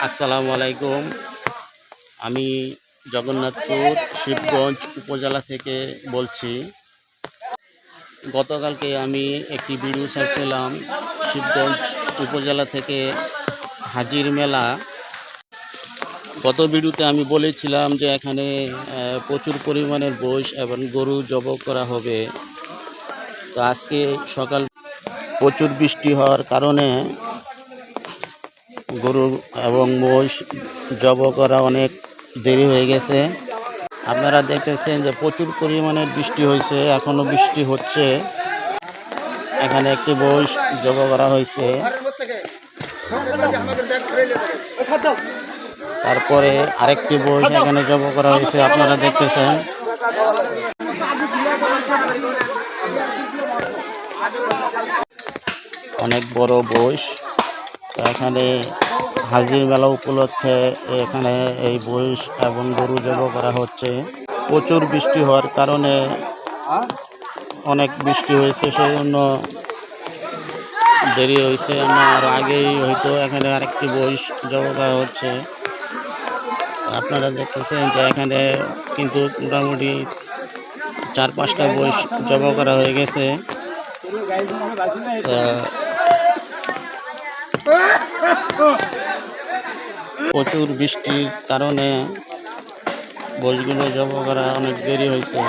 আসসালামু আলাইকুম। আমি জগন্নাথপুর শিবগঞ্জ উপজেলা থেকে বলছি। গতকালকে আমি একটি ভিডিও ছাড়ছিলাম শিবগঞ্জ উপজেলা থেকে হাজির মেলা। গত ভিডিওতে আমি বলেছিলাম যে এখানে প্রচুর পরিমাণের গোশ এবং গরু জবাই করা হবে। তো আজকে সকাল প্রচুর বৃষ্টি হওয়ার কারণে গরু এবং মোষ জবাই করা অনেক দেরি হয়ে গেছে। আপনারা দেখতেছেন যে প্রচুর পরিমাণের বৃষ্টি হয়েছে, এখনও বৃষ্টি হচ্ছে। এখানে একটি মোষ জবাই করা হয়েছে, তারপরে আরেকটি মোষ এখানে জবাই করা হয়েছে, আপনারা দেখতেছেন। অনেক বড় মোষ। এখানে হাজির মেলা উপলক্ষে এখানে এই মোষ এবং গরু জবাই করা হচ্ছে। প্রচুর বৃষ্টি হওয়ার কারণে অনেক বৃষ্টি হয়েছে, সেই জন্য দেরি হয়েছে। আমার আগেই হয়তো এখানে আরেকটি মোষ জবাই করা হচ্ছে। আপনারা দেখতেছেন যে এখানে কিন্তু মোটামুটি 4-5টা মোষ জবাই করা হয়ে গেছে। প্রচুর বৃষ্টির কারণে মোষগুলো জবাই করা অনেক দেরি হয়েছে।